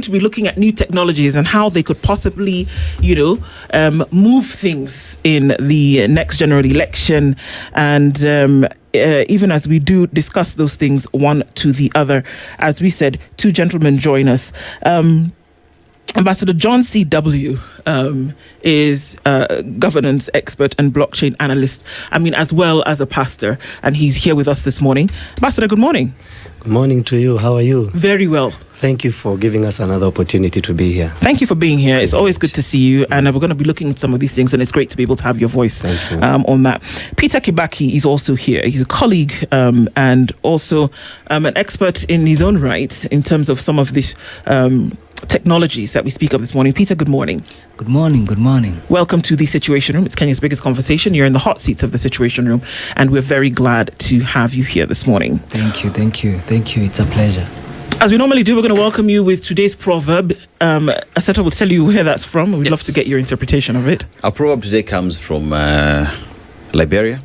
to be looking at new technologies and how they could possibly, move things in the next general election. And even as we do discuss those things one to the other, as we said, two gentlemen join us. Ambassador John C.W. Is a governance expert and blockchain analyst, as well as a pastor, and he's here with us this morning. Ambassador, good morning. Good morning to you. How are you? Very well. Thank you for giving us another opportunity to be here. Thank you for being here. It's always good to see you, and we're going to be looking at some of these things, and it's great to be able to have your voice on that. Peter Kibaki is also here. He's a colleague and also an expert in his own right in terms of some of these technologies that we speak of this morning. Peter, good morning. Good morning. Good morning. Welcome to the Situation Room. It's Kenya's biggest conversation. You're in the hot seats of the Situation Room, and we're very glad to have you here this morning. Thank you. It's a pleasure. As we normally do, we're going to welcome you with today's proverb. Aseta will tell you where that's from. We'd love to get your interpretation of it. Our proverb today comes from Liberia,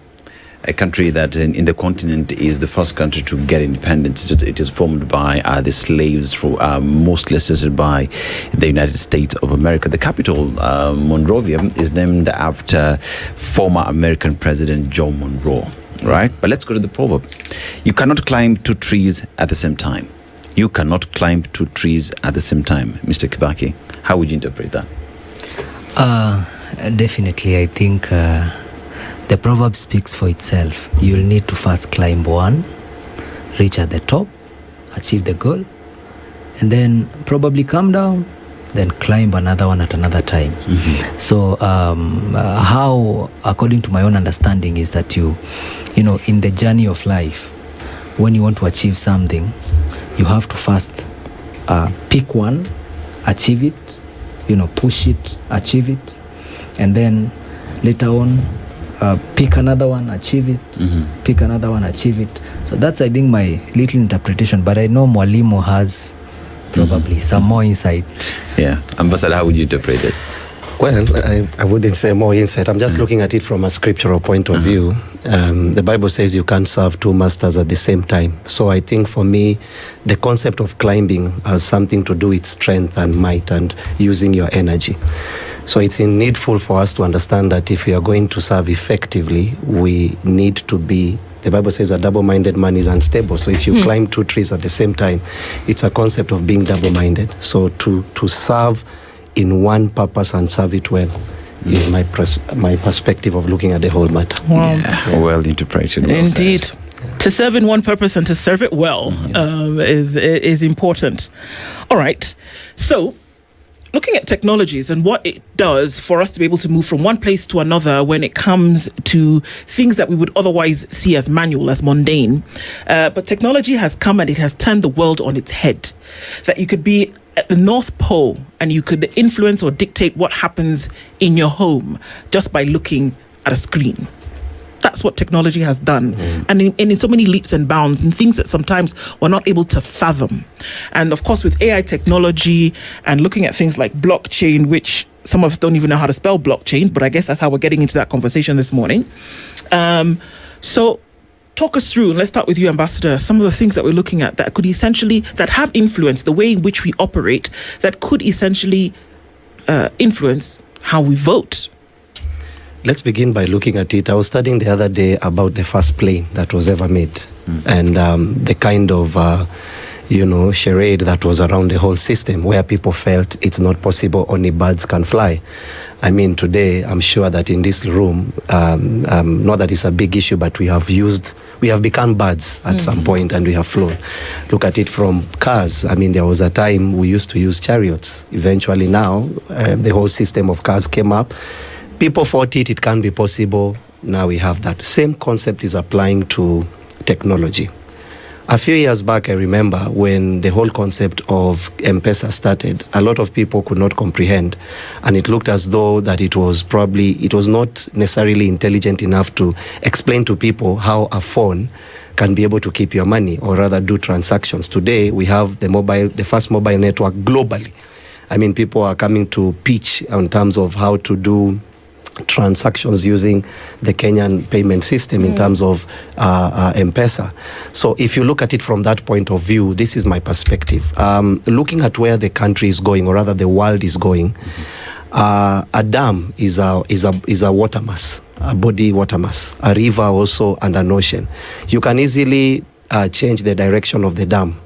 a country that in the continent is the first country to get independence. It is formed by the slaves, mostly assisted by the United States of America. The capital, Monrovia, is named after former American President John Monroe. Right? But let's go to the proverb. You cannot climb two trees at the same time. You cannot climb two trees at the same time. Mr. Kibaki, how would you interpret that? Definitely, I think the proverb speaks for itself. You'll need to first climb one, reach at the top, achieve the goal, and then probably come down, then climb another one at another time. Mm-hmm. So how, according to my own understanding, is that you in the journey of life, when you want to achieve something, you have to first pick one, achieve it, push it, achieve it, and then later on pick another one, achieve it, pick another one, achieve it. So that's, I think, my little interpretation, but I know Mwalimu has probably some more insight. Yeah. Ambassador, how would you interpret it? Well, I wouldn't say more insight. I'm just looking at it from a scriptural point of view. The Bible says you can't serve two masters at the same time. So I think for me, the concept of climbing has something to do with strength and might and using your energy. So it's needful for us to understand that if we are going to serve effectively, we need to be, the Bible says a double-minded man is unstable. So if you climb two trees at the same time, it's a concept of being double-minded. So to serve in one purpose and serve it well is my perspective of looking at the whole matter. Wow. Yeah. Well interpreted. Well Indeed. said. To serve in one purpose and to serve it well is important. All right. So, looking at technologies and what it does for us to be able to move from one place to another when it comes to things that we would otherwise see as manual, as mundane. But technology has come and it has turned the world on its head. That you could be at the North Pole and you could influence or dictate what happens in your home just by looking at a screen. That's what technology has done. And in so many leaps and bounds and things that sometimes we're not able to fathom. And of course, with AI technology and looking at things like blockchain, which some of us don't even know how to spell blockchain, but I guess that's how we're getting into that conversation this morning. So talk us through, and let's start with you, Ambassador, some of the things that we're looking at that could essentially, that have influenced the way in which we operate, that could essentially influence how we vote. Let's begin by looking at it. I was studying the other day about the first plane that was ever made and the kind of, charade that was around the whole system where people felt it's not possible, only birds can fly. Today, I'm sure that in this room, not that it's a big issue, but we have become birds at some point and we have flown. Look at it from cars. There was a time we used to use chariots. Eventually now, the whole system of cars came up. People thought it can't be possible. Now we have that. Same concept is applying to technology. A few years back, I remember when the whole concept of M-Pesa started, a lot of people could not comprehend. And it looked as though that it was not necessarily intelligent enough to explain to people how a phone can be able to keep your money or rather do transactions. Today, we have the first mobile network globally. People are coming to pitch in terms of how to do transactions using the Kenyan payment system in terms of M-Pesa. So if you look at it from that point of view, this is my perspective. Looking at where the country is going, or rather the world is going, a dam is a water mass, a body water mass, a river also, and an ocean. You can easily change the direction of the dam.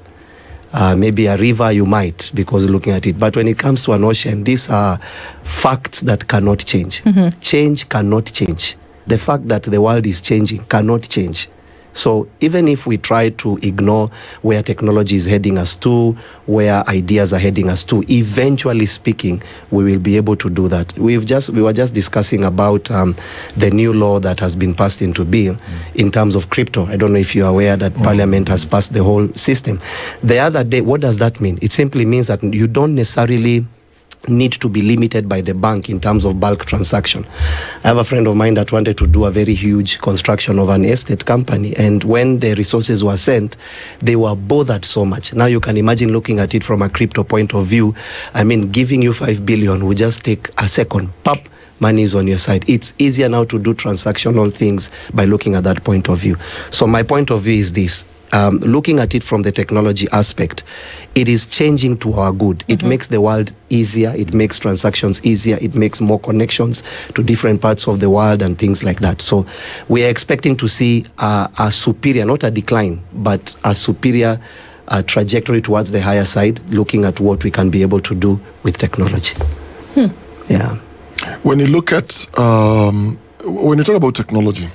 Maybe a river you might, because looking at it. But when it comes to an ocean, these are facts that cannot change. Change cannot change. The fact that the world is changing cannot change. So even if we try to ignore where technology is heading us to, where ideas are heading us to, eventually speaking, we will be able to do that. We were just discussing about the new law that has been passed into being in terms of crypto. I don't know if you're aware that Parliament has passed the whole system. The other day, what does that mean? It simply means that you don't necessarily need to be limited by the bank in terms of bulk transaction. I have a friend of mine that wanted to do a very huge construction of an estate company, and when the resources were sent, they were bothered so much. Now you can imagine looking at it from a crypto point of view. I mean, giving you 5 billion will just take a second. Pop, money is on your side. It's easier now to do transactional things by looking at that point of view. So my point of view is this. Looking at it from the technology aspect, it is changing to our good. It makes the world easier. It makes transactions easier. It makes more connections to different parts of the world and things like that. So we are expecting to see a superior, not a decline, but a superior trajectory towards the higher side, looking at what we can be able to do with technology. Yeah. When you look at, when you talk about technology,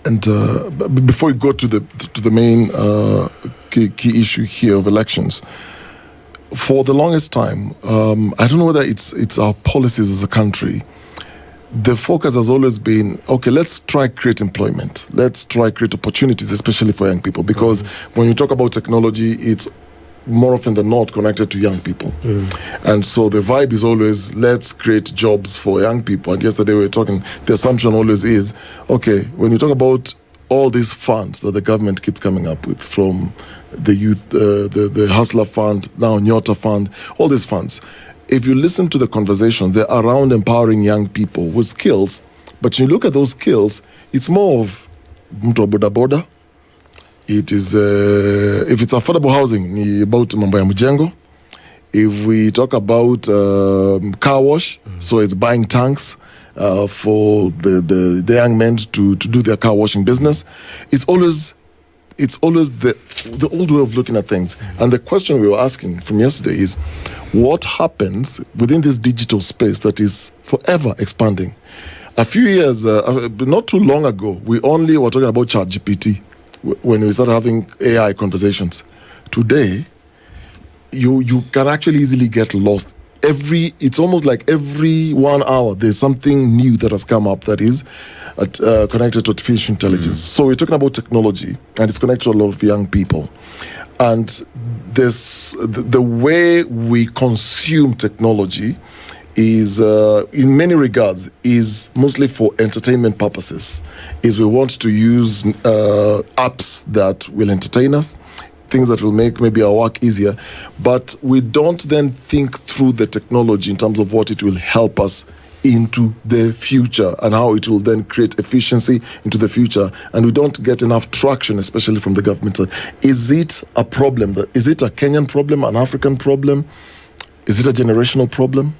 and before we go to the main key issue here of elections, for the longest time, I don't know whether it's our policies as a country. The focus has always been, okay, let's try create employment. Let's try create opportunities, especially for young people, because when you talk about technology, it's more often than not connected to young people. And so the vibe is always, let's create jobs for young people. And yesterday we were talking, the assumption always is, okay, when you talk about all these funds that the government keeps coming up with, from the youth, the Hustler Fund, now Nyota Fund, all these funds, if you listen to the conversation, they're around empowering young people with skills. But when you look at those skills, it's more of mtu wa bodaboda. It is, if it's affordable housing, ni about mambo ya mjengo. If we talk about car wash, so it's buying tanks for the young men to do their car washing business. It's always the old way of looking at things. And the question we were asking from yesterday is, what happens within this digital space that is forever expanding? A few years, not too long ago, we only were talking about ChatGPT when we started having AI conversations. Today, you can actually easily get lost. It's almost like every 1 hour there's something new that has come up that is connected to artificial intelligence. So we're talking about technology, and it's connected to a lot of young people. And the way we consume technology is, in many regards, is mostly for entertainment purposes. Is we want to use apps that will entertain us, things that will make maybe our work easier, but we don't then think through the technology in terms of what it will help us into the future and how it will then create efficiency into the future. And we don't get enough traction, especially from the government side. Is it a problem? Is it a Kenyan problem, an African problem? Is it a generational problem?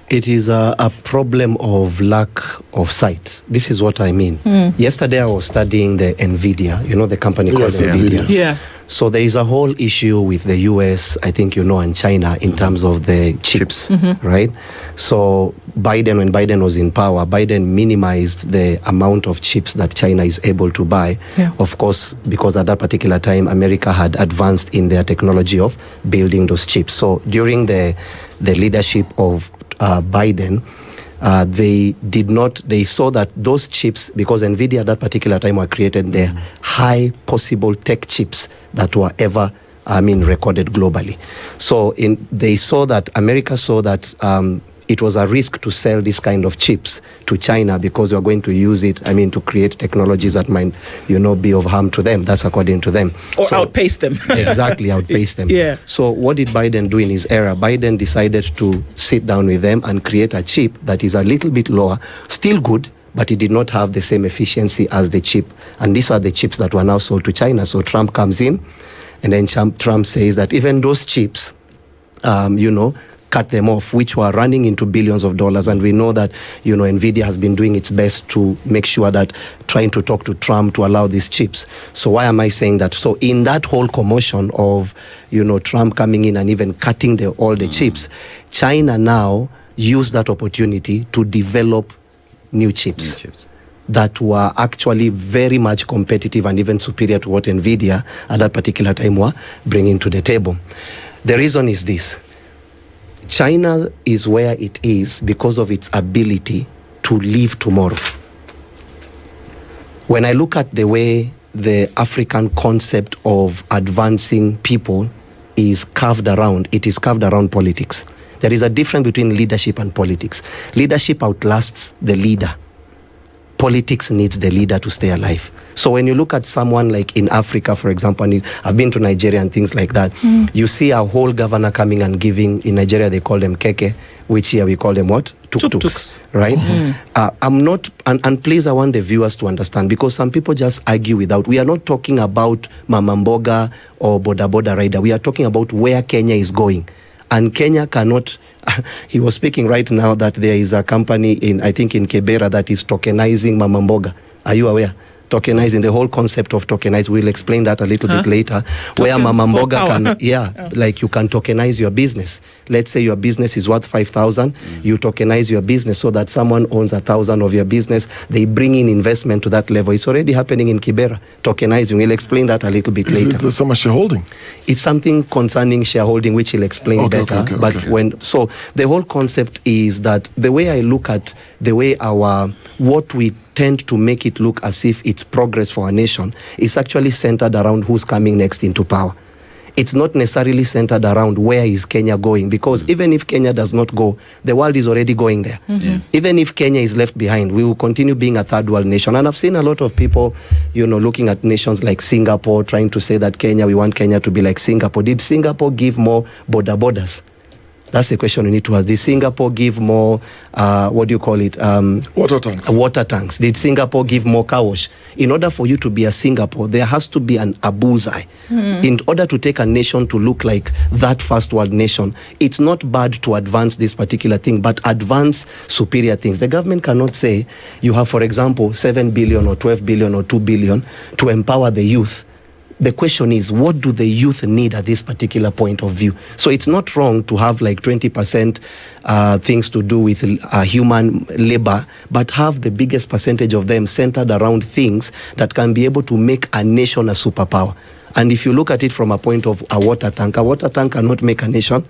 It is a problem of lack of sight. This is what I mean. Yesterday I was studying the NVIDIA, the company called NVIDIA. Yeah. So there is a whole issue with the US, I think and China in terms of the chips, right? So when Biden was in power, Biden minimized the amount of chips that China is able to buy. Yeah. Of course, because at that particular time, America had advanced in their technology of building those chips. So during the leadership of Biden, they saw that those chips, because NVIDIA at that particular time were created the high possible tech chips that were ever recorded globally. So America saw that it was a risk to sell this kind of chips to China because we are going to use it, to create technologies that might, be of harm to them. That's according to them. Or outpace them. Exactly, outpace them. Yeah. So what did Biden do in his era? Biden decided to sit down with them and create a chip that is a little bit lower, still good, but it did not have the same efficiency as the chip. And these are the chips that were now sold to China. So Trump comes in, and then Trump says that even those chips, cut them off, which were running into billions of dollars. And we know that, NVIDIA has been doing its best to make sure that, trying to talk to Trump to allow these chips. So why am I saying that? So in that whole commotion of, Trump coming in and even cutting all the chips, China now used that opportunity to develop new chips that were actually very much competitive and even superior to what NVIDIA at that particular time were bringing to the table. The reason is this. China is where it is because of its ability to live tomorrow. When I look at the way the African concept of advancing people is carved around, it is carved around politics. There is a difference between leadership and politics. Leadership outlasts the leader. Politics needs the leader to stay alive. So when you look at someone like in Africa, for example, and I've been to Nigeria and things like that, you see a whole governor coming and giving, in Nigeria they call them keke, which here we call them what? Tuk-tuks, right? I'm not, and please I want the viewers to understand, because some people just argue without, we are not talking about Mama Mboga or Boda Boda Rider, we are talking about where Kenya is going. And Kenya cannot, he was speaking right now that there is a company in Kibera that is tokenizing Mama Mboga. Are you aware? Tokenizing, the whole concept of tokenize, we'll explain that a little bit later. Tokens where Mama Mboga can, like you can tokenize your business. Let's say your business is worth 5,000, you tokenize your business so that someone owns 1,000 of your business, they bring in investment to that level. It's already happening in Kibera, tokenizing. We'll explain that a little bit later. Is it some shareholding? It's something concerning shareholding, which he'll explain better. So the whole concept is that the way I look at the way what we tend to make it look as if it's progress for our nation is actually centered around who's coming next into power. It's not necessarily centered around where is Kenya going, because even if Kenya does not go, the world is already going there. Even if Kenya is left behind, we will continue being a third world nation. And I've seen a lot of people, looking at nations like Singapore, trying to say that we want Kenya to be like Singapore. Did Singapore give more borders? That's the question we need to ask. Did Singapore give more, water tanks? Water tanks. Did Singapore give more car wash? In order for you to be a Singapore, there has to be a bullseye. In order to take a nation to look like that first world nation, it's not bad to advance this particular thing, but advance superior things. The government cannot say you have, for example, 7 billion or 12 billion or 2 billion to empower the youth. The question is, what do the youth need at this particular point of view? So it's not wrong to have like 20% things to do with human labor, but have the biggest percentage of them centered around things that can be able to make a nation a superpower. And if you look at it from a point of a water tank cannot make a nation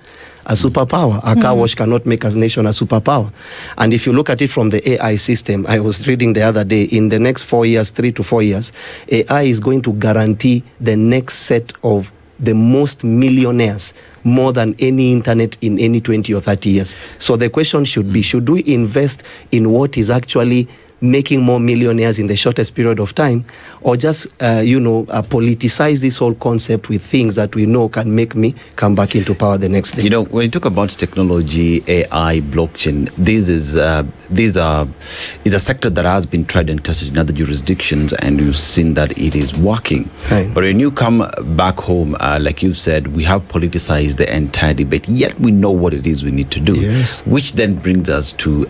a superpower. A car wash cannot make a nation a superpower. And if you look at it from the AI system, I was reading the other day, in the next 4 years, 3 to 4 years, AI is going to guarantee the next set of the most millionaires, more than any internet in any 20 or 30 years. So the question should be, should we invest in what is actually making more millionaires in the shortest period of time, or just politicize this whole concept with things that we know can make me come back into power the next day? When you talk about technology, AI, blockchain, this is a sector that has been tried and tested in other jurisdictions, and you've seen that it is working. Right. But when you come back home, like you said, we have politicized the entire debate, yet we know what it is we need to do. Yes. Which then brings us to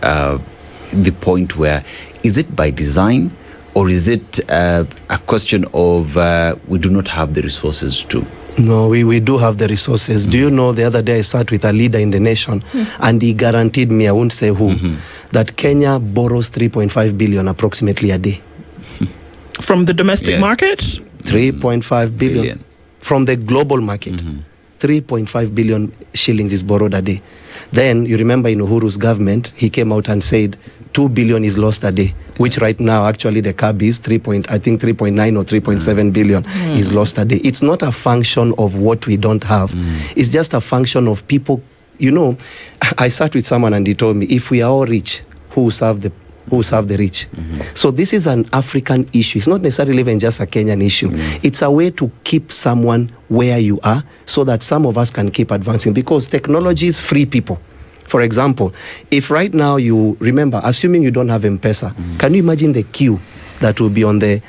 the point where, is it by design, or is it a question of we do not have the resources to? No, we do have the resources. Do you know, the other day I sat with a leader in the nation, and he guaranteed me, I won't say who, that Kenya borrows 3.5 billion approximately a day. From the domestic market? 3.5 billion. From the global market. 3.5 billion shillings is borrowed a day. Then, you remember in Uhuru's government, he came out and said 2 billion is lost a day, which right now, actually, the CAB is 3.9 or 3.7 billion is lost a day. It's not a function of what we don't have. It's just a function of people I sat with someone and he told me, if we are all rich, who will serve the rich? So this is an African issue. It's not necessarily even just a Kenyan issue. It's a way to keep someone where you are so that some of us can keep advancing, because technology is free people. For example, if right now you remember, assuming you don't have M-Pesa, can you imagine the queue that will be on the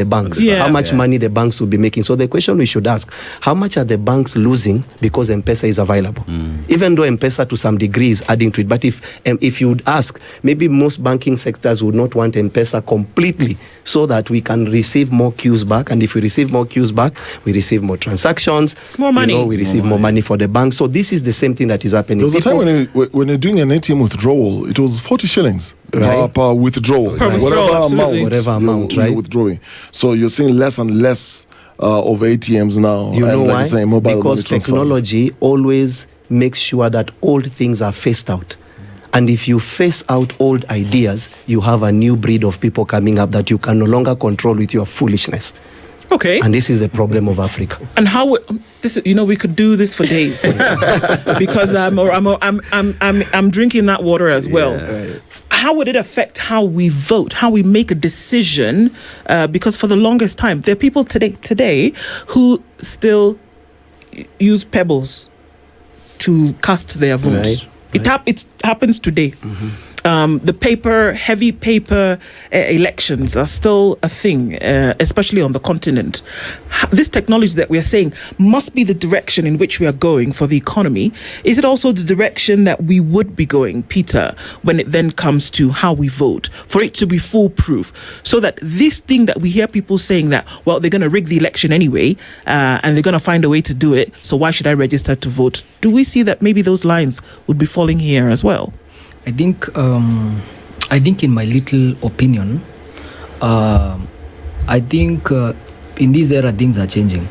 banks? Yes. How much money the banks will be making? So the question we should ask, how much are the banks losing because M-Pesa is available? Even though M-Pesa to some degree is adding to it. But if you would ask, maybe most banking sectors would not want M-Pesa completely, so that we can receive more queues back. And if we receive more queues back, we receive more transactions. More money. We receive more money for the bank. So this is the same thing that is happening. There was a time when you're doing an ATM withdrawal, it was 40 shillings per withdrawal. Per withdrawal, whatever amount, right? You're withdrawing. So you're seeing less and less of ATMs now. You know why? Mobile because technology always makes sure that old things are phased out. And if you phase out old ideas, you have a new breed of people coming up that you can no longer control with your foolishness. Okay. And this is the problem of Africa. And how this? We could do this for days because I'm drinking that water as well. Right. How would it affect how we vote, how we make a decision? Because for the longest time, there are people today who still use pebbles to cast their vote. Right. It happens today. The heavy paper elections are still a thing, especially on the continent. This technology that we are saying must be the direction in which we are going for the economy. Is it also the direction that we would be going, Peter, when it then comes to how we vote, for it to be foolproof, so that this thing that we hear people saying that, well, they're going to rig the election anyway, and they're going to find a way to do it, so why should I register to vote? Do we see that maybe those lines would be falling here as well? I think in my little opinion, I think in this era things are changing,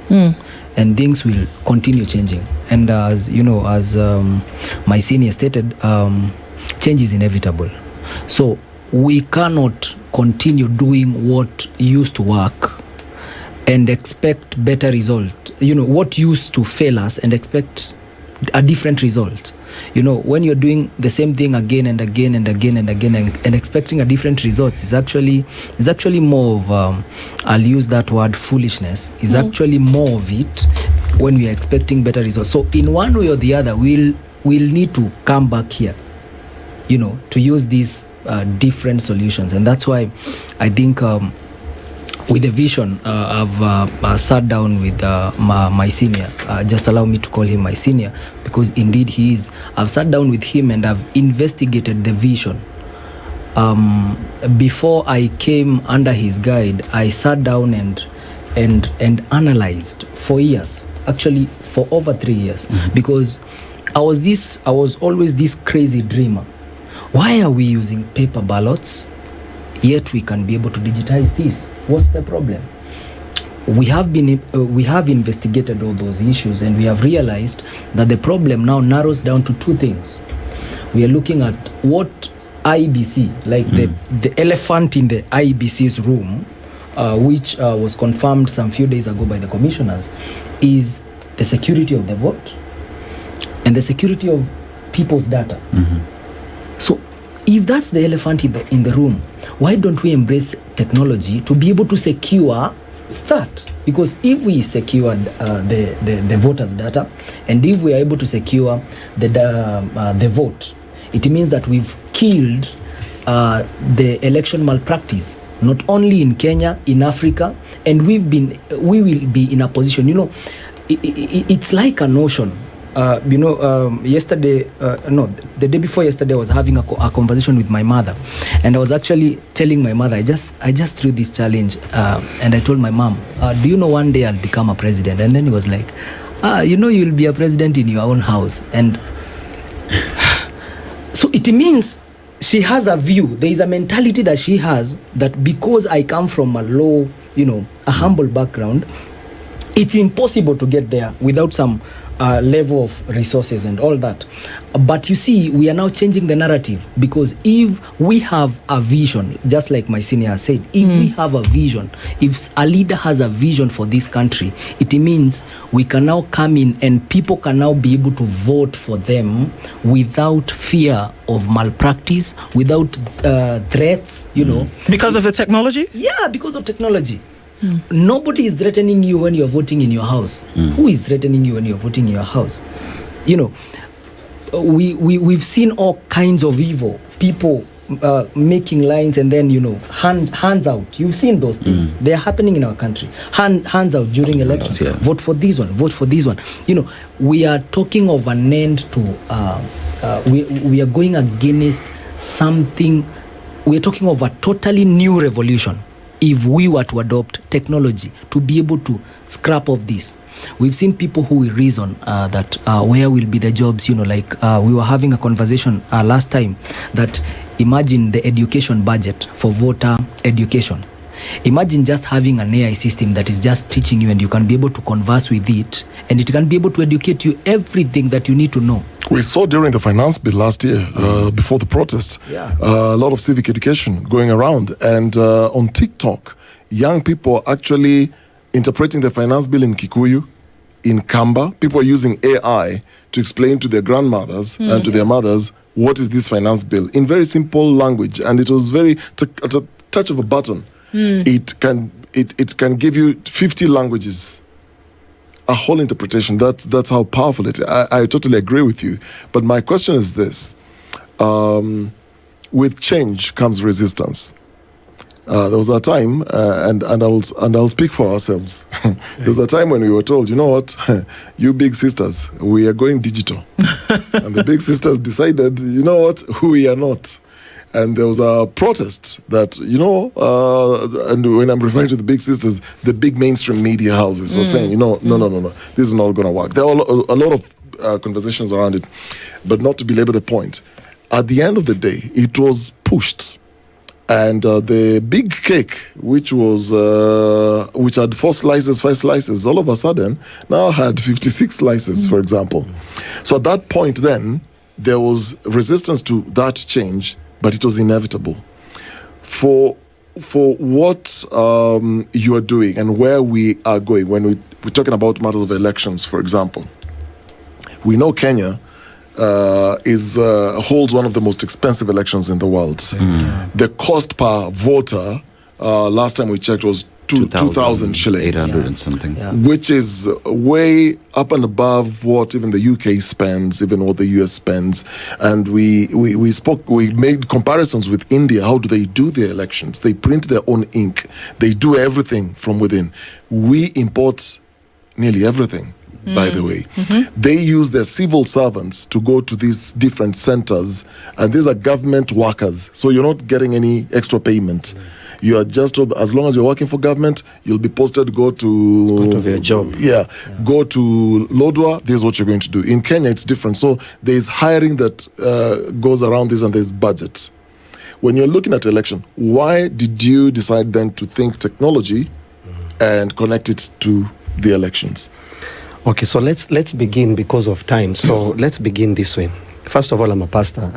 and things will continue changing. And as you know, as my senior stated, change is inevitable. So we cannot continue doing what used to work and expect better result. What used to fail us and expect a different result. When you're doing the same thing again and again and again and again and expecting a different result is actually more of I'll use that word foolishness. Is actually more of it when we are expecting better results. So in one way or the other, we'll need to come back here, to use these different solutions. And that's why I think with the vision, I've sat down with my senior. Just allow me to call him my senior, because indeed he is. I've sat down with him and I've investigated the vision. Before I came under his guide, I sat down and analyzed for years, actually for over 3 years, because I was always this crazy dreamer. Why are we using paper ballots? Yet we can be able to digitize this. What's the problem? We have investigated all those issues, and we have realized that the problem now narrows down to two things. We are looking at what IBC, like the elephant in the IBC's room, which was confirmed some few days ago by the commissioners, is the security of the vote and the security of people's data. So if that's the elephant in the room, why don't we embrace technology to be able to secure that? Because if we secure the voters' data, and if we are able to secure the vote, it means that we've killed the election malpractice, not only in Kenya, in Africa, and we will be in a position. It's like a notion. Yesterday, the day before yesterday, I was having a conversation with my mother, and I was actually telling my mother, I just threw this challenge, and I told my mom, do you know one day I'll become a president? And then he was like, you'll be a president in your own house. And so it means she has a view. There is a mentality that she has, that because I come from a low, a humble background, It's impossible to get there without some level of resources and all that. But you see, we are now changing the narrative, because if we have a vision, just like my senior said, if we have a vision, if a leader has a vision for this country, it means we can now come in and people can now be able to vote for them without fear of malpractice, without threats, you know. Because of the technology? Yeah, because of technology. Nobody is threatening you when you're voting in your house. Who is threatening you when you're voting in your house? You know, we've seen all kinds of evil. People making lines and then, you know, hands out. You've seen those things. They're happening in our country. Hands out during elections. Yeah. Vote for this one. Vote for this one. You know, we are talking of an end to. We are going against something. We are talking of a totally new revolution. If we were to adopt technology to be able to scrap off this. We've seen people who will reason that where will be the jobs, you know, like we were having a conversation last time that imagine the education budget for voter education. Imagine just having an AI system that is just teaching you and you can be able to converse with it and it can be able to educate you everything that you need to know. We saw during the finance bill last year, before the protests, a lot of civic education going around. And on TikTok, young people are actually interpreting the finance bill in Kikuyu, in Kamba. People are using AI to explain to their grandmothers and to their mothers what is this finance bill in very simple language. And it was at a touch of a button. It can give you 50 languages. A whole interpretation. That's how powerful it is. I totally agree with you. But my question is this: with change comes resistance. There was a time, and I'll speak for ourselves. There was a time when we were told, you know what, you big sisters, we are going digital, and the big sisters decided, you know what, we are not. And there was a protest that, you know, and when I'm referring to the big sisters, the big mainstream media houses were saying, you know, no, this is not going to work. There are a lot of conversations around it, but not to belabor the point. At the end of the day, it was pushed. And the big cake, which had 4 slices, 5 slices, all of a sudden now had 56 slices, for example. So at that point then, there was resistance to that change, but it was inevitable. For what you are doing and where we are going, when we're talking about matters of elections, for example, we know Kenya holds one of the most expensive elections in the world. The cost per voter, last time we checked, was 2,000 shillings. 800 and something. Which is way up and above what even the UK spends, even what the US spends. And we made comparisons with India. How do they do their elections? They print their own ink. They do everything from within. We import nearly everything. By the way, they use their civil servants to go to these different centers, and these are government workers. So you're not getting any extra payment. You are just, as long as you're working for government, you'll be posted, go to your job. Go to Lodwar, this is what you're going to do. In Kenya, it's different. So there's hiring that goes around this, and there's budget. When you're looking at election, why did you decide then to think technology and connect it to the elections? Okay, so let's begin because of time. So let's begin this way. First of all, I'm a pastor.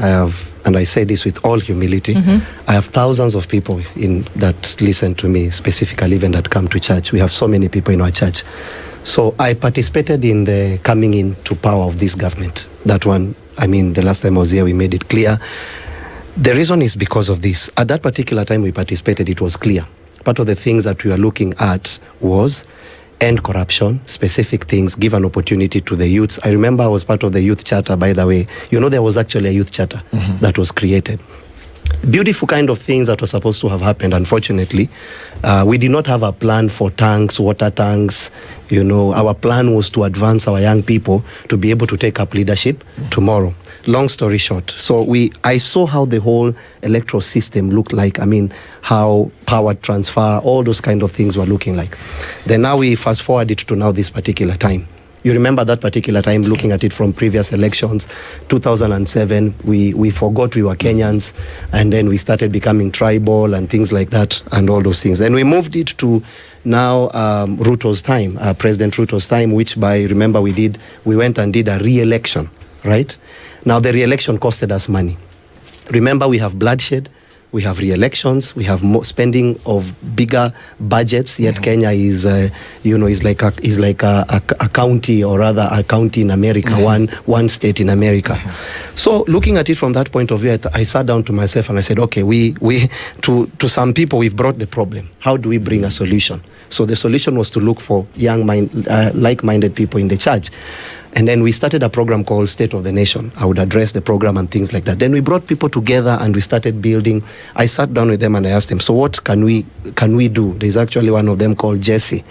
And I say this with all humility, I have thousands of people that listen to me, specifically even that come to church. We have so many people in our church. So I participated in the coming into power of this government. That one, I mean, the last time I was here, we made it clear. The reason is because of this. At that particular time we participated, it was clear. Part of the things that we were looking at was end corruption, specific things, give an opportunity to the youths. I remember I was part of the youth charter, by the way. You know, there was actually a youth charter that was created. Beautiful kind of things that were supposed to have happened. Unfortunately, we did not have a plan for tanks, water tanks. You know, our plan was to advance our young people to be able to take up leadership tomorrow. Long story short, so I saw how the whole electoral system looked like. I mean, how power transfer, all those kind of things were looking like. Then now we fast forward it to now this particular time. You remember that particular time, looking at it from previous elections, 2007, we forgot we were Kenyans, and then we started becoming tribal and things like that, and all those things. And we moved it to now Ruto's time, President Ruto's time, which remember we went and did a re-election, right? Now the re-election costed us money. Remember, we have bloodshed, we have re-elections, we have spending of bigger budgets. Yet Kenya is, is like a county, or rather a county in America, one state in America. So looking at it from that point of view, I sat down to myself and I said, okay, we to some people we've brought the problem. How do we bring a solution? So the solution was to look for like-minded people in the church. And then we started a program called State of the Nation. I would address the program and things like that. Then we brought people together and we started building. I sat down with them and I asked them, so what can we do? There's actually one of them called Jesse.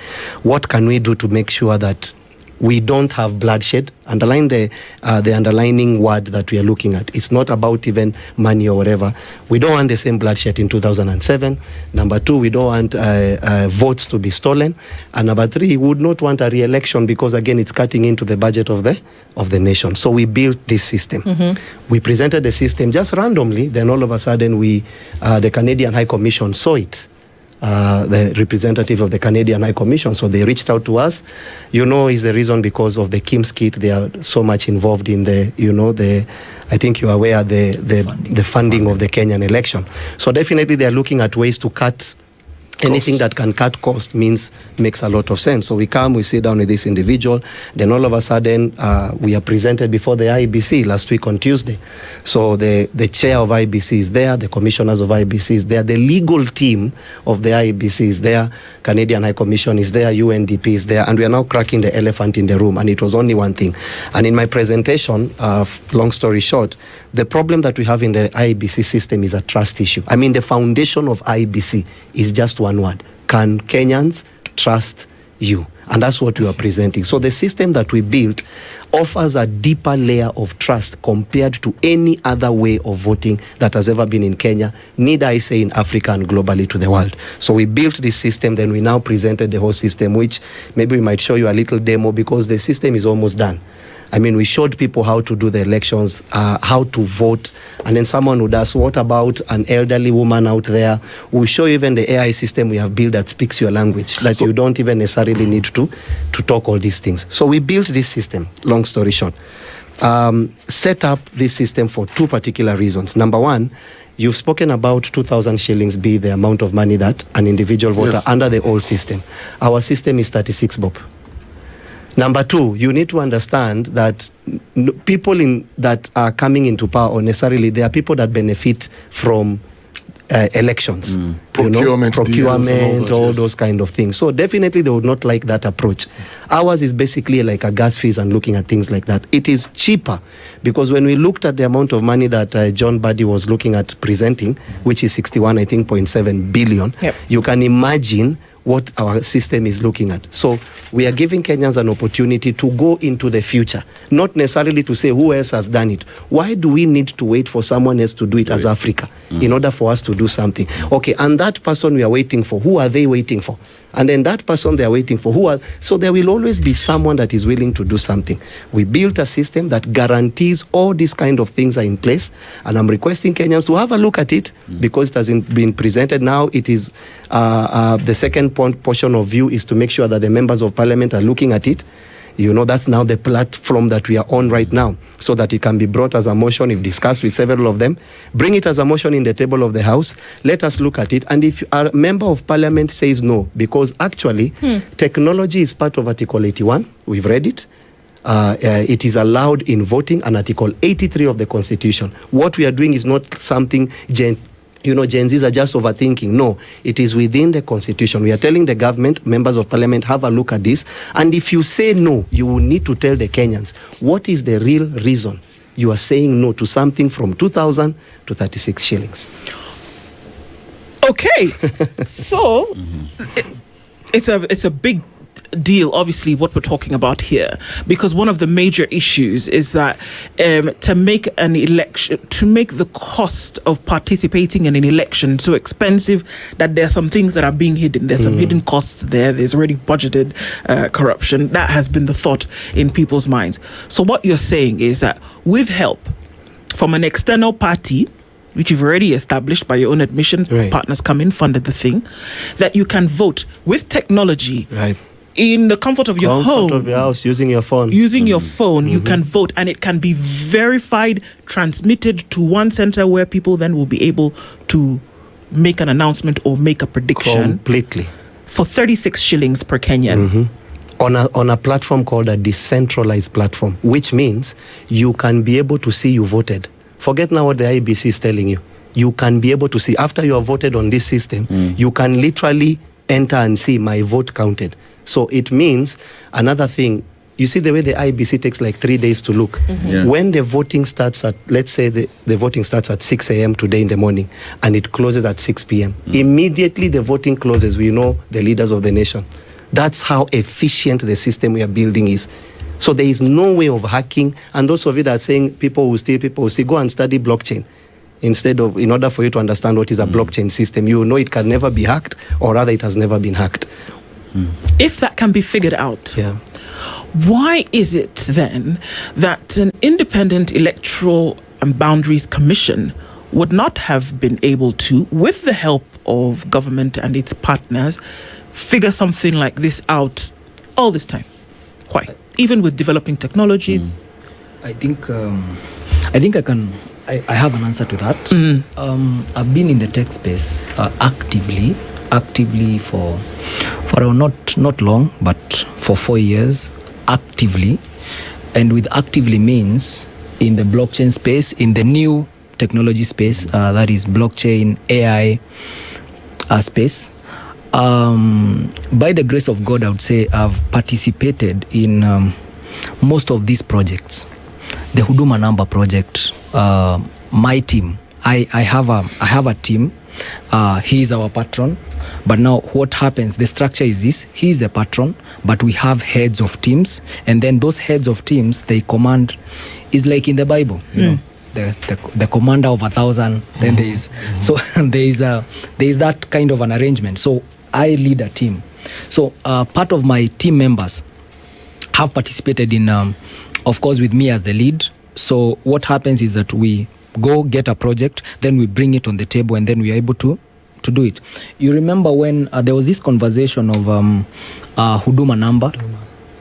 What can we do to make sure that we don't have bloodshed? Underline the underlining word that we are looking at. It's not about even money or whatever. We don't want the same bloodshed in 2007. Number two, we don't want votes to be stolen. And number three, we would not want a re-election because, again, it's cutting into the budget of the nation. So we built this system. We presented the system just randomly. Then all of a sudden, the Canadian High Commission saw it. The representative of the Canadian High Commission. So they reached out to us. Is the reason because of the Kim's kit. They are so much involved in I think you are aware, the funding of the Kenyan election. So definitely they are looking at ways to cut anything that can cut cost makes a lot of sense. So we sit down with this individual. Then all of a sudden, we are presented before the IBC last week on Tuesday. So the chair of IBC is there, the commissioners of IBC is there, the legal team of the IBC is there, Canadian High Commission is there, UNDP is there, and we are now cracking the elephant in the room. And it was only one thing. And in my presentation, long story short, the problem that we have in the IBC system is a trust issue. I mean, the foundation of IBC is just one word. Can Kenyans trust you? And that's what we are presenting. So the system that we built offers a deeper layer of trust compared to any other way of voting that has ever been in Kenya, need I say in Africa and globally to the world. So we built this system, then we now presented the whole system, which maybe we might show you a little demo because the system is almost done. I mean, we showed people how to do the elections, how to vote, and then someone would ask, what about an elderly woman out there? We'll show you even the AI system we have built that speaks your language, that you don't even necessarily need to talk all these things. So we built this system, long story short. Set up this system for two particular reasons. Number one, you've spoken about 2,000 shillings be the amount of money that an individual voter under the old system. Our system is 36 bob. Number two, you need to understand that people that are coming into power, or necessarily, there are people that benefit from elections, procurement, all those kind of things. So definitely they would not like that approach. Ours is basically like a gas fees and looking at things like that. It is cheaper because when we looked at the amount of money that John Buddy was looking at presenting, which is 61.7 billion, you can imagine what our system is looking at. So we are giving Kenyans an opportunity to go into the future, not necessarily to say who else has done it. Why do we need to wait for someone else to do it as Africa in order for us to do something? Okay, and that person we are waiting for, who are they waiting for? And then that person they are waiting for, so there will always be someone that is willing to do something. We built a system that guarantees all these kind of things are in place, and I'm requesting Kenyans to have a look at it because it hasn't been presented now. It is the second portion of view is to make sure that the members of parliament are looking at it. That's now the platform that we are on right now, so that it can be brought as a motion if discussed with several of them. Bring it as a motion in the table of the House. Let us look at it. And if a member of parliament says no, because actually technology is part of Article 81, we've read it. It is allowed in voting, and Article 83 of the Constitution. What we are doing is not something Gen Zs are just overthinking. No, it is within the Constitution. We are telling the government, members of parliament, have a look at this. And if you say no, you will need to tell the Kenyans what is the real reason you are saying no to something from 2,000 to 36 shillings. Okay, so it's a big deal, obviously, what we're talking about here, because one of the major issues is that to make an election, to make the cost of participating in an election so expensive that there are some things that are being hidden. There's some hidden costs there. There's already budgeted corruption. That has been the thought in people's minds. So what you're saying is that with help from an external party, which you've already established by your own admission, partners come in, funded the thing, that you can vote with technology. Right. In the comfort of your home, of your house, using your phone. Using your phone, you can vote, and it can be verified, transmitted to one center where people then will be able to make an announcement or make a prediction. Completely. For 36 shillings per Kenyan. On a platform called a decentralized platform, which means you can be able to see you voted. Forget now what the IBC is telling you. You can be able to see, after you have voted on this system, you can literally enter and see my vote counted. So it means another thing. You see the way the IBC takes like 3 days to look. When the voting starts at, let's say the voting starts at 6 a.m. today in the morning and it closes at 6 p.m. Immediately the voting closes, we know the leaders of the nation. That's how efficient the system we are building is. So there is no way of hacking. And those of you that are saying people will steal, go and study blockchain. In order for you to understand what is a blockchain system, you will know it can never be hacked, or rather it has never been hacked. If that can be figured out, why is it then that an independent electoral and boundaries commission would not have been able to, with the help of government and its partners, figure something like this out all this time? Why? Even with developing technologies? I think I have an answer to that. I've been in the tech space actively for not long, but for 4 years, actively. And with actively means in the blockchain space, in the new technology space, that is blockchain, AI space. By the grace of God, I would say I've participated in most of these projects. The Huduma Number project, my team, I have a team. He is our patron. But now what happens, the structure is this: he is the patron, but we have heads of teams, and then those heads of teams, they command, is like in the Bible, you know, the commander of 1,000. Then there is there is that kind of an arrangement. So I lead a team. So part of my team members have participated in, of course, with me as the lead. So what happens is that we go get a project, then we bring it on the table, and then we are able to do it. You remember when there was this conversation of Huduma Number?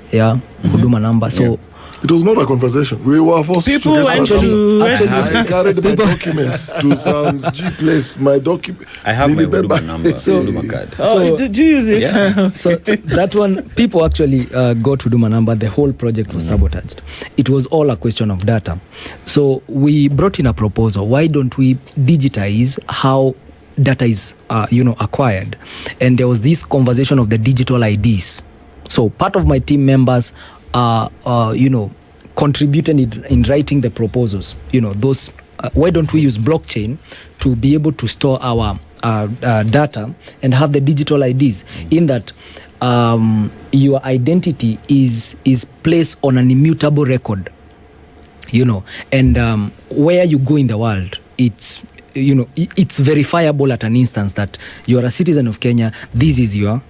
Huduma Number. So it was not a conversation. We were forced to get I carried my documents to some G place. My document. I have my Huduma number. Huduma card. So do you use it? Yeah. So that one, people actually got Huduma Number. The whole project was sabotaged. It was all a question of data. So we brought in a proposal. Why don't we digitize how data is acquired? And there was this conversation of the digital IDs. So part of my team members contributed in writing the proposals. Those why don't we use blockchain to be able to store our data and have the digital IDs, in that your identity is placed on an immutable record, and where you go in the world, it's verifiable at an instance that you're a citizen of Kenya. This is your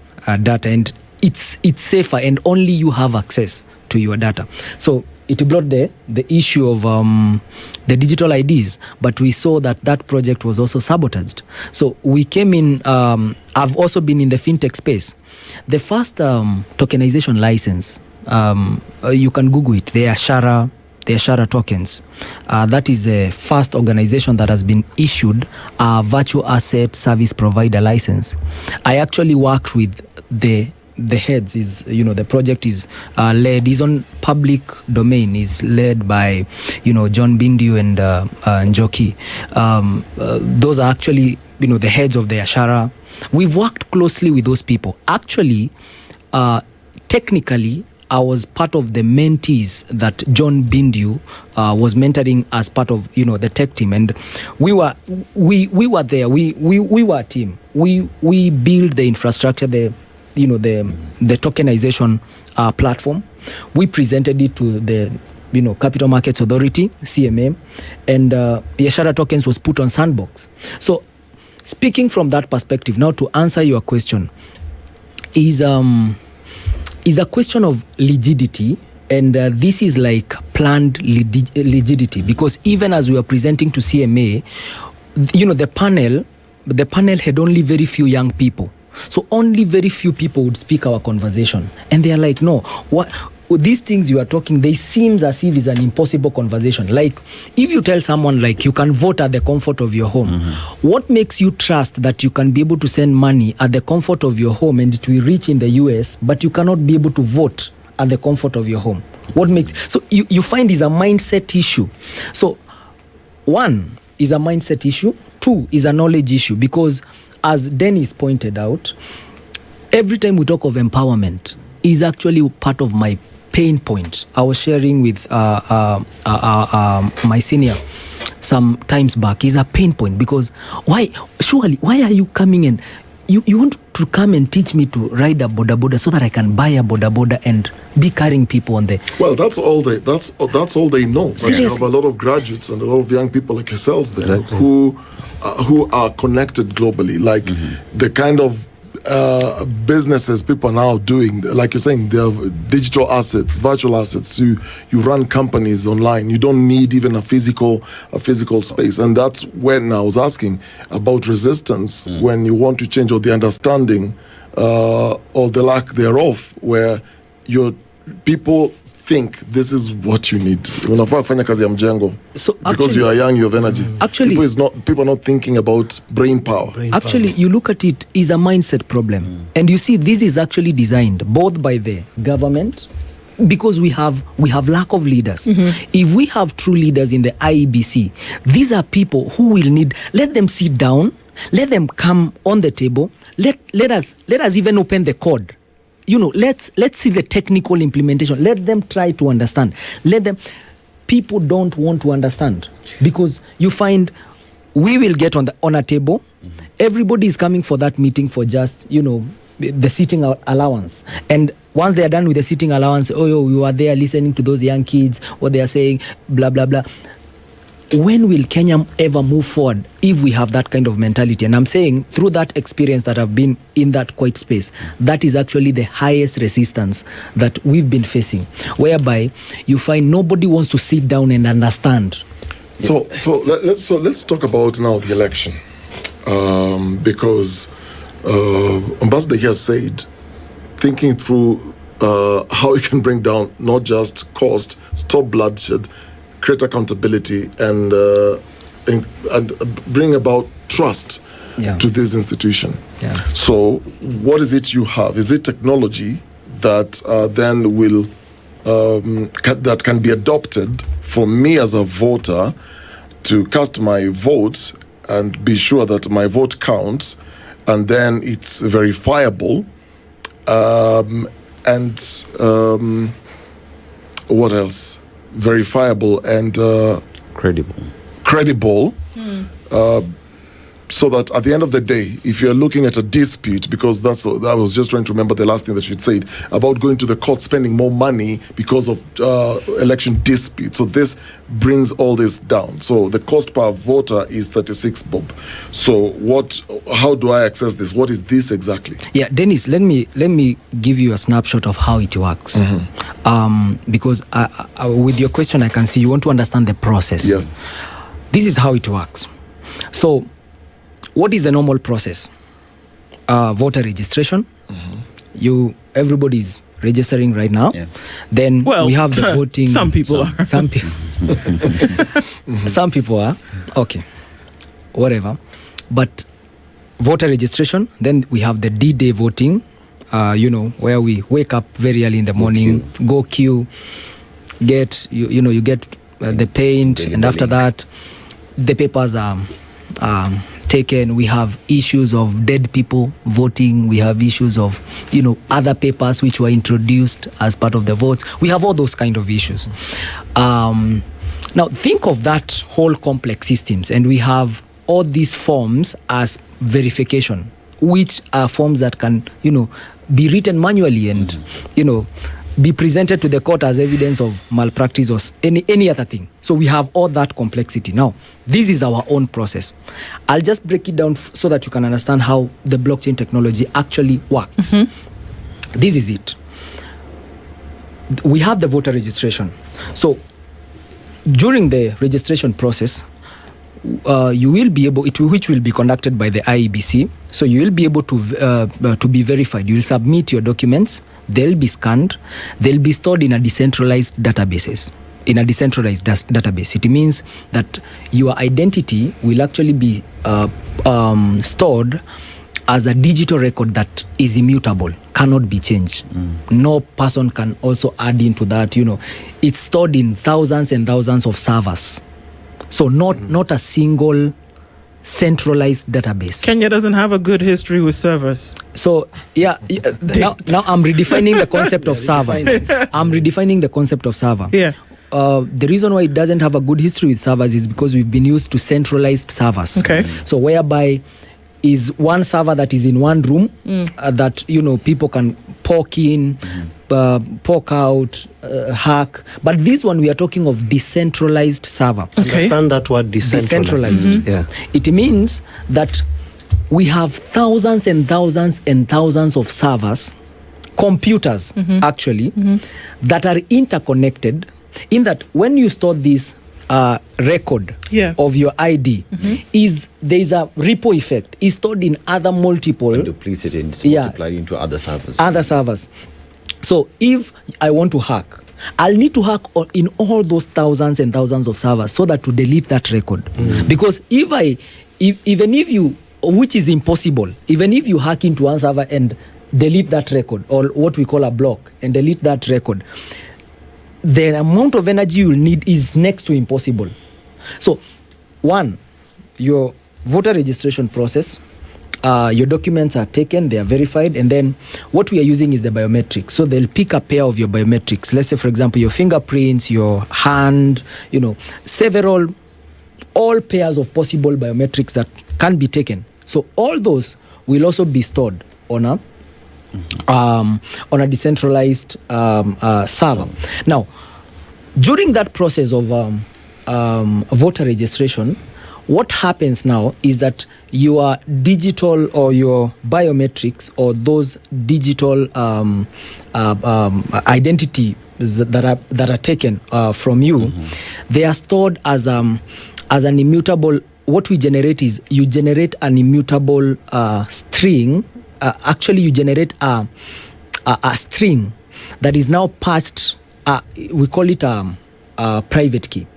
data, and it's safer, and only you have access to your data. So it brought the issue of the digital IDs, but we saw that project was also sabotaged. So we came in. I've also been in the fintech space. The first tokenization license, you can Google it. The Ashara tokens. That is the first organization that has been issued a virtual asset service provider license. I actually worked with the heads. Is the project is led, is on public domain, is led by John Bindu and Njoki. Those are actually the heads of the Ashara. We've worked closely with those people. Actually, technically, I was part of the mentees that John Bindu was mentoring as part of the tech team, and we were there. We were a team. We built the infrastructure, the the tokenization platform. We presented it to the Capital Markets Authority, CMA, and Biashara tokens was put on Sandbox. So speaking from that perspective, now to answer your question, is a question of legidity, and this is like planned legidity, because even as we are presenting to CMA, the panel had only very few young people. So only very few people would speak our conversation. And they are like, no, what these things you are talking, they seems as if it's an impossible conversation. Like, if you tell someone like you can vote at the comfort of your home, what makes you trust that you can be able to send money at the comfort of your home and it will reach in the US, but you cannot be able to vote at the comfort of your home? What makes, so you find is a mindset issue. So one is a mindset issue, two is a knowledge issue, because as Dennis pointed out, every time we talk of empowerment is actually part of my pain point. I was sharing with my senior some times back, is a pain point, because why are you coming in? You want to come and teach me to ride a boda so that I can buy a boda and be carrying people on the... Well, that's all they know. But you have a lot of graduates and a lot of young people like yourselves there who are connected globally. Like the kind of businesses people are now doing, like you're saying, they have digital assets, virtual assets. You run companies online. You don't need even a physical space. And that's when I was asking about resistance, when you want to change or the understanding or the lack thereof, where your people think this is what you need. So because you are young, you have energy. Actually, people are not thinking about brain power. Actually, you look at it, is a mindset problem. And you see, this is actually designed both by the government, because we have lack of leaders. If we have true leaders in the IEBC, these are people who will need, let them sit down, let them come on the table, let us even open the code. Let's see the technical implementation. Let them try to understand. People don't want to understand, because you find we will get on a table. Everybody is coming for that meeting for just, the sitting allowance. And once they are done with the sitting allowance, you are there listening to those young kids, what they are saying, blah, blah, blah. When will Kenya ever move forward if we have that kind of mentality? And I'm saying, through that experience that I've been in that quiet space, that is actually the highest resistance that we've been facing, whereby you find nobody wants to sit down and understand. So let's talk about now the election, because Ambassador here said, thinking through how you can bring down not just cost, stop bloodshed, create accountability, and bring about trust to this institution. So what is it you have? Is it technology that then will that can be adopted for me as a voter to cast my vote and be sure that my vote counts, and then it's verifiable, and what else? Verifiable and credible, so that at the end of the day, if you're looking at a dispute, because I was just trying to remember the last thing that you'd said about going to the court, spending more money because of election disputes. So this brings all this down. So the cost per voter is 36 bob. So how do I access this? What is this exactly? Yeah, Dennis, let me give you a snapshot of how it works. Because with your question, I can see you want to understand the process. Yes. This is how it works. So what is the normal process? Voter registration. Everybody's registering right now. Then we have the voting. Some people are. Some people are. Okay. Whatever. But voter registration. Then we have the D-Day voting. Where we wake up very early in the morning, go queue, get you get the paint, and after that, the papers are taken. We have issues of dead people voting. We have issues of other papers which were introduced as part of the votes. We have all those kind of issues. Now think of that whole complex systems, and we have all these forms as verification. which are forms that can, be written manually and, be presented to the court as evidence of malpractice or any other thing. So we have all that complexity. Now, this is our own process. I'll just break it down so that you can understand how the blockchain technology actually works. This is it. We have the voter registration. So during the registration process, you will be able, which will be conducted by the IEBC. So you will be able to be verified. You will submit your documents. They'll be scanned. They'll be stored in a decentralized databases. Database. It means that your identity will actually be stored as a digital record that is immutable, cannot be changed. No person can also add into that. It's stored in thousands and thousands of servers. So not a single centralized database. Kenya doesn't have a good history with servers. So now I'm redefining the concept of server. I'm redefining the concept of server. Yeah. The reason why it doesn't have a good history with servers is because we've been used to centralized servers. Okay. So whereby is one server that is in one room that people can poke in, poke out, hack. But this one we are talking of decentralized server. Okay. Understand that word, decentralized. Yeah. It means that we have thousands and thousands and thousands of servers, computers actually, that are interconnected. In that, when you store this record of your ID, there's a ripple effect. It's stored in other multiple. And duplicity and it's multiplied into other servers. So if I want to hack, I'll need to hack in all those thousands and thousands of servers so that to delete that record. Because even if you, which is impossible, even if you hack into one server and delete that record, or what we call a block, and delete that record, the amount of energy you'll need is next to impossible. So, one, your voter registration process, your documents are taken, they are verified, and then what we are using is the biometrics. So they'll pick a pair of your biometrics. Let's say, for example, your fingerprints, your hand, all pairs of possible biometrics that can be taken. So all those will also be stored on a decentralized server. Now, during that process of voter registration, what happens now is that your digital or your biometrics or those digital identity that are taken from you, they are stored as an immutable. What we generate is you generate an immutable string. Actually, you generate a string that is now patched. We call it a private key.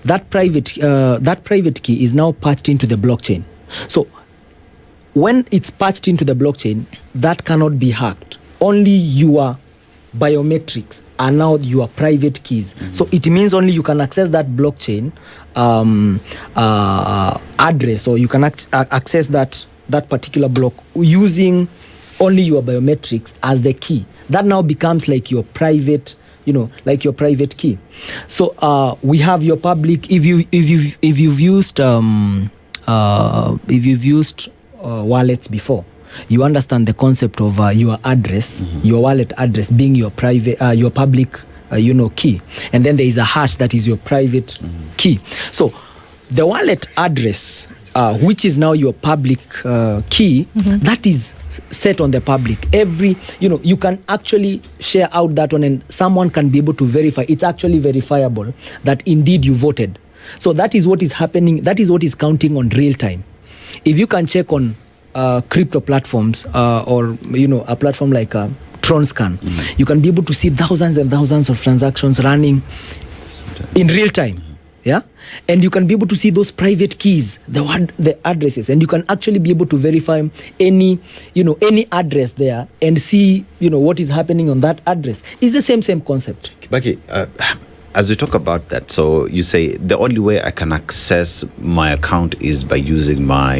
That private key is now patched into the blockchain. So when it's patched into the blockchain, that cannot be hacked. Only your biometrics are now your private keys. So it means only you can access that blockchain address, or you can access that particular block using only your biometrics as the key. That now becomes like your private, like your private key. So we have your public. If you've used wallets before, you understand the concept of your address, your wallet address being your private, your public, key, and then there is a hash that is your private key. So the wallet address, which is now your public key, that is set on the public. You can actually share out that one, and someone can be able to verify. It's actually verifiable that indeed you voted. So that is what is happening. That is what is counting on real time. If you can check on crypto platforms or a platform like TronScan, you can be able to see thousands and thousands of transactions running in real time. Yeah, and you can be able to see those private keys, the addresses, and you can actually be able to verify any address there and see what is happening on that address. It's the same concept. Kibaki, as we talk about that, so you say the only way I can access my account is by using my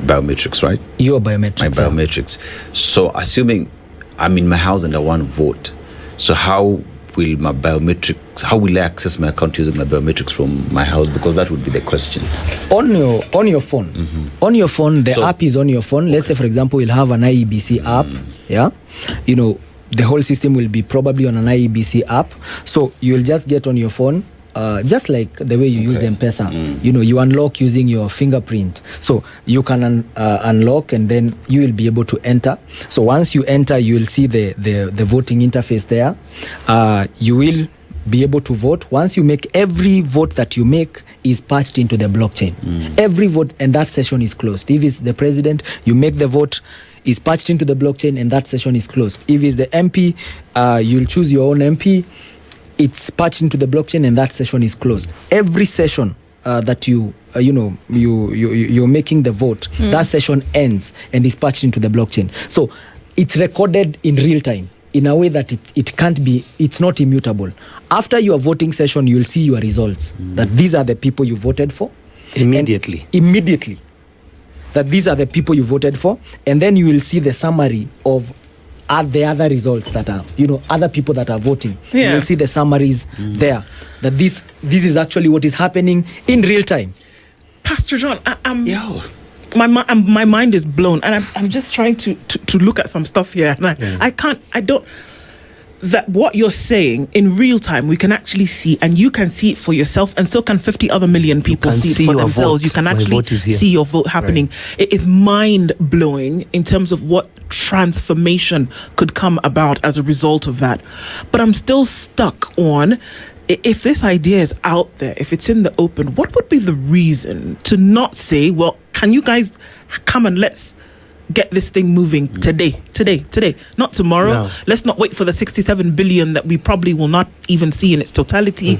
biometrics, right? Your biometrics. My biometrics. So assuming I'm in my house and I want to vote, so how will my biometrics, how will I access my account using my biometrics from my house? Because that would be the question. On your phone. On your phone, the app is on your phone. Let's say, for example, you'll have an IEBC app. Yeah. You know, the whole system will be probably on an IEBC app. So you'll just get on your phone. Just like the way you use M-Pesa, you know, you unlock using your fingerprint. So you can unlock, and then you will be able to enter. So once you enter, you will see the voting interface there. You will be able to vote. Once you make, every vote that you make is patched into the blockchain. Every vote, and that session is closed. If it's the president, you make the vote, is patched into the blockchain, and that session is closed. If it's the MP, you'll choose your own MP. It's patched into the blockchain, and that session is closed. Every session that you're making the vote, that session ends and is patched into the blockchain. So it's recorded in real time in a way that it can't be, it's not immutable. After your voting session, you'll see your results, that these are the people you voted for. Immediately. That these are the people you voted for. And then you will see the summary of the other results that are, you know, other people that are voting. You will see the summaries there, that this is actually what is happening in real time. Pastor John, my mind is blown, and I'm just trying to look at some stuff here, and I don't, that what you're saying in real time, we can actually see, and you can see it for yourself, and so can 50 other million people see it for themselves. You can actually see your vote happening. Right. It is mind-blowing in terms of what transformation could come about as a result of that. But I'm still stuck on, if this idea is out there, if it's in the open, what would be the reason to not say, well, can you guys come and let's get this thing moving today, not tomorrow. No. Let's not wait for the 67 billion that we probably will not even see in its totality.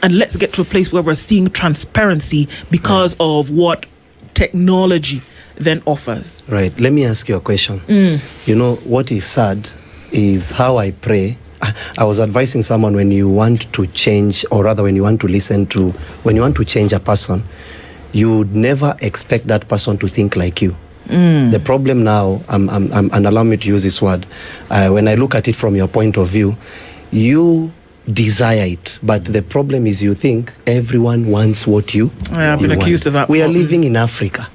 And let's get to a place where we're seeing transparency because of what technology then offers. Right. Let me ask you a question. You know, what is sad is how I pray. I was advising someone, when you want to change, or rather when you want to change a person, you would never expect that person to think like you. The problem now, and allow me to use this word, when I look at it from your point of view, you desire it, but the problem is you think everyone wants what you I've been accused of that. We are living in Africa.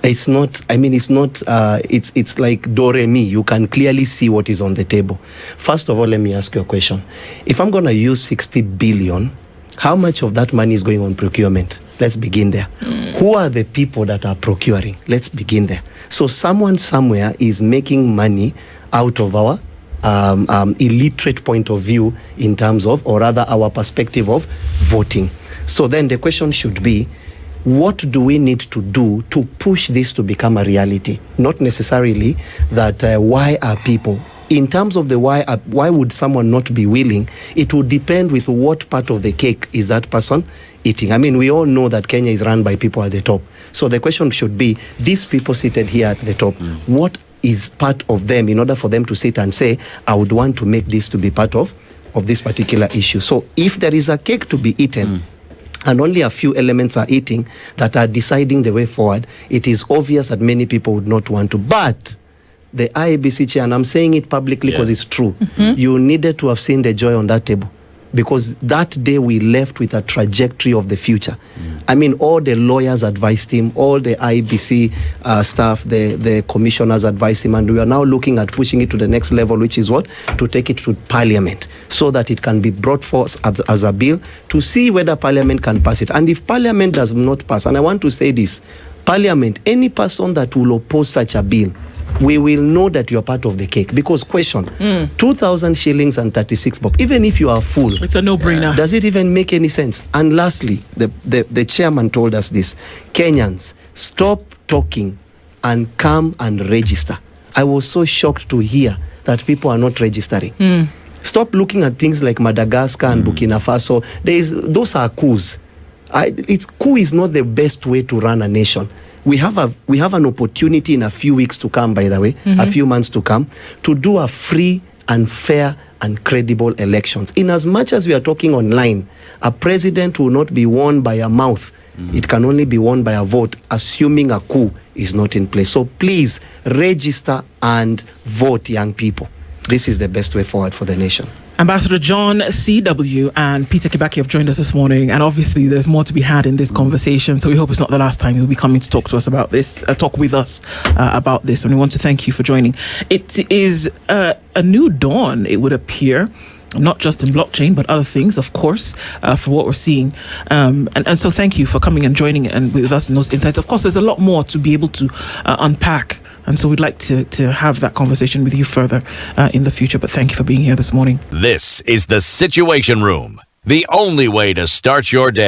It's not, it's like do re mi. You can clearly see what is on the table. First of all, let me ask you a question. If I'm going to use 60 billion, how much of that money is going on procurement? Let's begin there. Who are the people that are procuring? Let's begin there. So someone somewhere is making money out of our illiterate point of view in terms of, or rather our perspective of voting. So then the question should be, what do we need to do to push this to become a reality? Not necessarily that why are people, in terms of the why would someone not be willing? It would depend with what part of the cake is that person eating. I mean, we all know that Kenya is run by people at the top. So the question should be, these people seated here at the top, what is part of them in order for them to sit and say, I would want to make this to be part of this particular issue. So if there is a cake to be eaten, and only a few elements are eating that are deciding the way forward, it is obvious that many people would not want to. But the IEBC chair, and I'm saying it publicly because it's true, you needed to have seen the joy on that table, because that day we left with a trajectory of the future. I mean, all the lawyers advised him, all the IEBC staff, the commissioners advised him, and we are now looking at pushing it to the next level, which is what? To take it to Parliament, so that it can be brought forth as a bill to see whether Parliament can pass it. And if Parliament does not pass, and I want to say this, Parliament, any person that will oppose such a bill, we will know that you are part of the cake. Because question, 2,000 shillings and 36 bob, even if you are full, it's a no-brainer. Does it even make any sense? And lastly, the chairman told us this: Kenyans, stop talking and come and register. I was so shocked to hear that people are not registering. Stop looking at things like Madagascar and Burkina Faso. Those are coups. Coup is not the best way to run a nation. We have an opportunity in a few weeks to come, by the way, a few months to come, to do a free and fair and credible elections. In as much as we are talking online, a president will not be won by a mouth. It can only be won by a vote, assuming a coup is not in place. So please register and vote, young people. This is the best way forward for the nation. Ambassador John C.W. and Peter Kibaki have joined us this morning, and obviously there's more to be had in this conversation, so we hope it's not the last time you'll be coming to talk to us about this, talk with us about this, and we want to thank you for joining. It is a new dawn, it would appear, not just in blockchain, but other things, of course, for what we're seeing. And so thank you for coming and joining and with us in those insights. Of course, there's a lot more to be able to unpack. And so we'd like to have that conversation with you further in the future. But thank you for being here this morning. This is the Situation Room, the only way to start your day.